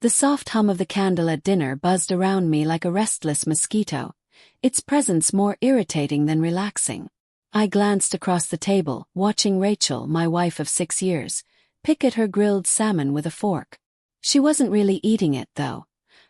The soft hum of the candle at dinner buzzed around me like a restless mosquito, its presence more irritating than relaxing. I glanced across the table, watching Rachel, my wife of 6 years, pick at her grilled salmon with a fork. She wasn't really eating it, though.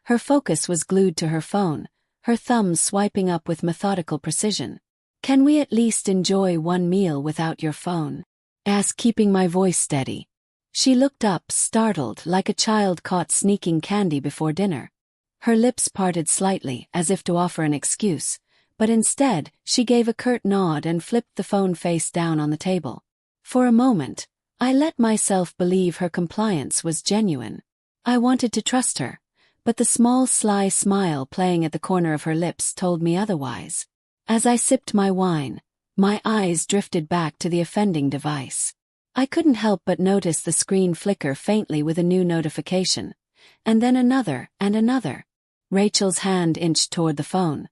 Her focus was glued to her phone, her thumbs swiping up with methodical precision. "Can we at least enjoy one meal without your phone?" asked, keeping my voice steady. She looked up, startled, like a child caught sneaking candy before dinner. Her lips parted slightly, as if to offer an excuse, but instead, she gave a curt nod and flipped the phone face down on the table. For a moment, I let myself believe her compliance was genuine. I wanted to trust her, but the small sly smile playing at the corner of her lips told me otherwise. As I sipped my wine, my eyes drifted back to the offending device. I couldn't help but notice the screen flicker faintly with a new notification, and then another and another. Rachel's hand inched toward the phone,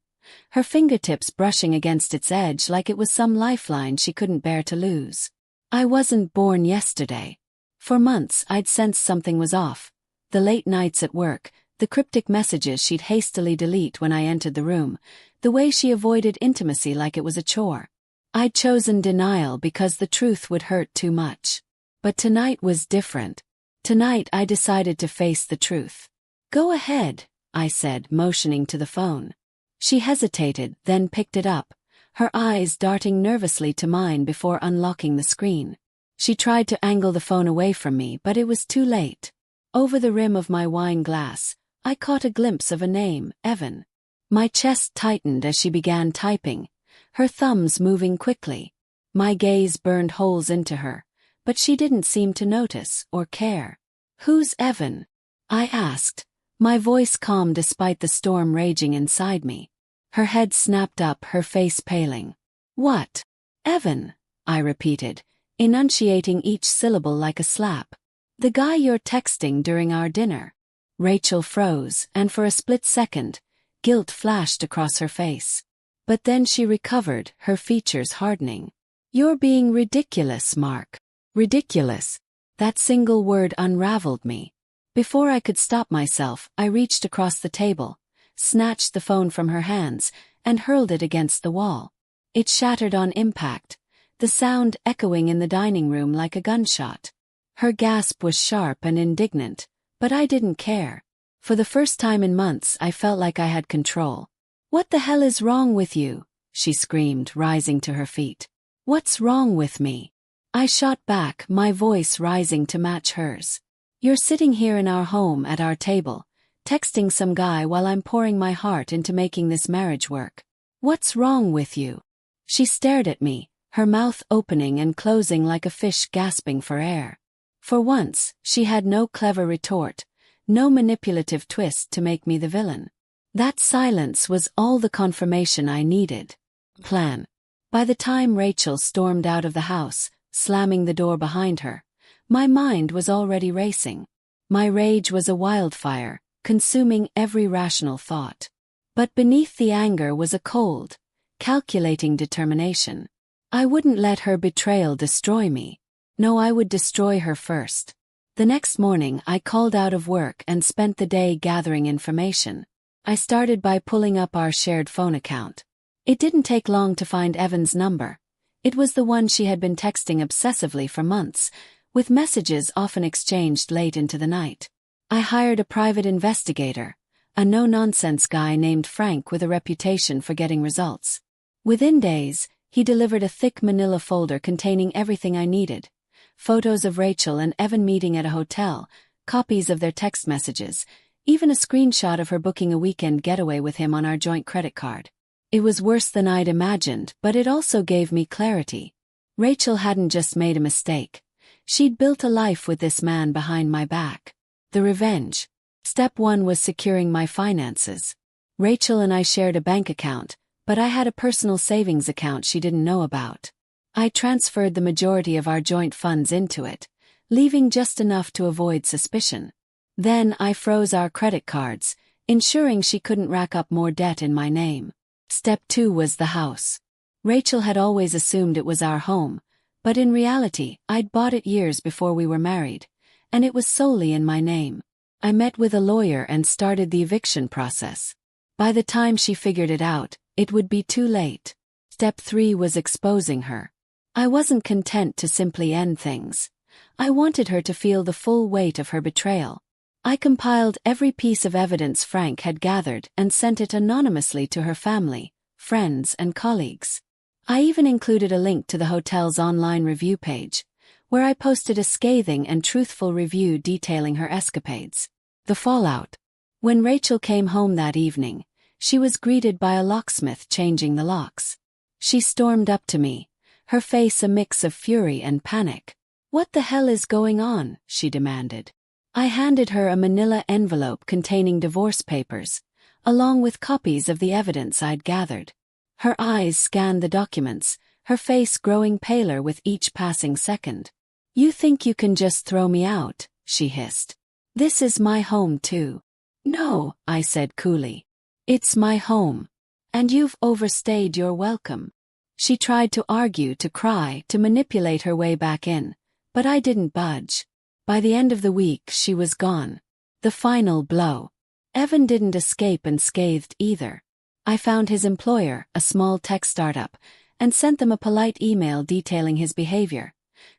her fingertips brushing against its edge like it was some lifeline she couldn't bear to lose. I wasn't born yesterday. For months I'd sensed something was off. The late nights at work, the cryptic messages she'd hastily delete when I entered the room, the way she avoided intimacy like it was a chore. I'd chosen denial because the truth would hurt too much. But tonight was different. Tonight I decided to face the truth. "Go ahead," I said, motioning to the phone. She hesitated, then picked it up, her eyes darting nervously to mine before unlocking the screen. She tried to angle the phone away from me, but it was too late. Over the rim of my wine glass, I caught a glimpse of a name, Evan. My chest tightened as she began typing, her thumbs moving quickly. My gaze burned holes into her, but she didn't seem to notice or care. "Who's Evan?" I asked, my voice calm despite the storm raging inside me. Her head snapped up, her face paling. "What? Evan?" I repeated, enunciating each syllable like a slap. "The guy you're texting during our dinner." Rachel froze, and for a split second, guilt flashed across her face. But then she recovered, her features hardening. "You're being ridiculous, Mark." Ridiculous. That single word unraveled me. Before I could stop myself, I reached across the table, snatched the phone from her hands, and hurled it against the wall. It shattered on impact, the sound echoing in the dining room like a gunshot. Her gasp was sharp and indignant, but I didn't care. For the first time in months I felt like I had control. "What the hell is wrong with you?" she screamed, rising to her feet. "What's wrong with me?" I shot back, my voice rising to match hers. "You're sitting here in our home at our table, texting some guy while I'm pouring my heart into making this marriage work. What's wrong with you?" She stared at me, her mouth opening and closing like a fish gasping for air. For once, she had no clever retort, no manipulative twist to make me the villain. That silence was all the confirmation I needed. Plan. By the time Rachel stormed out of the house, slamming the door behind her, my mind was already racing. My rage was a wildfire, consuming every rational thought. But beneath the anger was a cold, calculating determination. I wouldn't let her betrayal destroy me. No, I would destroy her first. The next morning I called out of work and spent the day gathering information. I started by pulling up our shared phone account. It didn't take long to find Evan's number. It was the one she had been texting obsessively for months, with messages often exchanged late into the night. I hired a private investigator, a no-nonsense guy named Frank with a reputation for getting results. Within days, he delivered a thick manila folder containing everything I needed. Photos of Rachel and Evan meeting at a hotel, copies of their text messages, even a screenshot of her booking a weekend getaway with him on our joint credit card. It was worse than I'd imagined, but it also gave me clarity. Rachel hadn't just made a mistake. She'd built a life with this man behind my back. The revenge. Step 1 was securing my finances. Rachel and I shared a bank account, but I had a personal savings account she didn't know about. I transferred the majority of our joint funds into it, leaving just enough to avoid suspicion. Then I froze our credit cards, ensuring she couldn't rack up more debt in my name. Step 2 was the house. Rachel had always assumed it was our home, but in reality, I'd bought it years before we were married, and it was solely in my name. I met with a lawyer and started the eviction process. By the time she figured it out, it would be too late. Step 3 was exposing her. I wasn't content to simply end things. I wanted her to feel the full weight of her betrayal. I compiled every piece of evidence Frank had gathered and sent it anonymously to her family, friends, and colleagues. I even included a link to the hotel's online review page, where I posted a scathing and truthful review detailing her escapades. The fallout. When Rachel came home that evening, she was greeted by a locksmith changing the locks. She stormed up to me, her face a mix of fury and panic. "What the hell is going on?" she demanded. I handed her a manila envelope containing divorce papers, along with copies of the evidence I'd gathered. Her eyes scanned the documents, her face growing paler with each passing second. "You think you can just throw me out?" she hissed. "This is my home too." "No," I said coolly. "It's my home. And you've overstayed your welcome." She tried to argue, to cry, to manipulate her way back in, but I didn't budge. By the end of the week she was gone. The final blow. Evan didn't escape unscathed either. I found his employer, a small tech startup, and sent them a polite email detailing his behavior,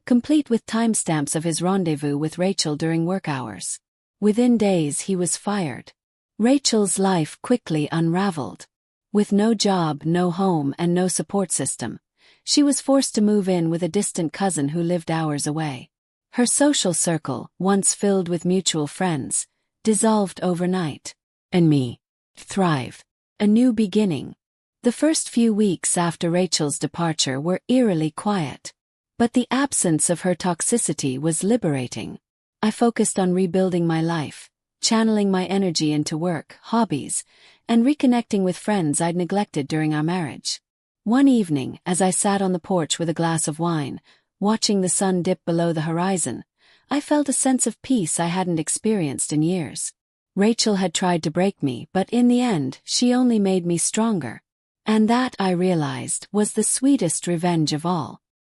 complete with timestamps of his rendezvous with Rachel during work hours. Within days he was fired. Rachel's life quickly unraveled. With no job, no home, and no support system, she was forced to move in with a distant cousin who lived hours away. Her social circle, once filled with mutual friends, dissolved overnight. And me. Thrive. A new beginning. The first few weeks after Rachel's departure were eerily quiet. But the absence of her toxicity was liberating. I focused on rebuilding my life, channeling my energy into work, hobbies, and reconnecting with friends I'd neglected during our marriage. One evening, as I sat on the porch with a glass of wine, watching the sun dip below the horizon, I felt a sense of peace I hadn't experienced in years. Rachel had tried to break me, but in the end, she only made me stronger. And that, I realized, was the sweetest revenge of all.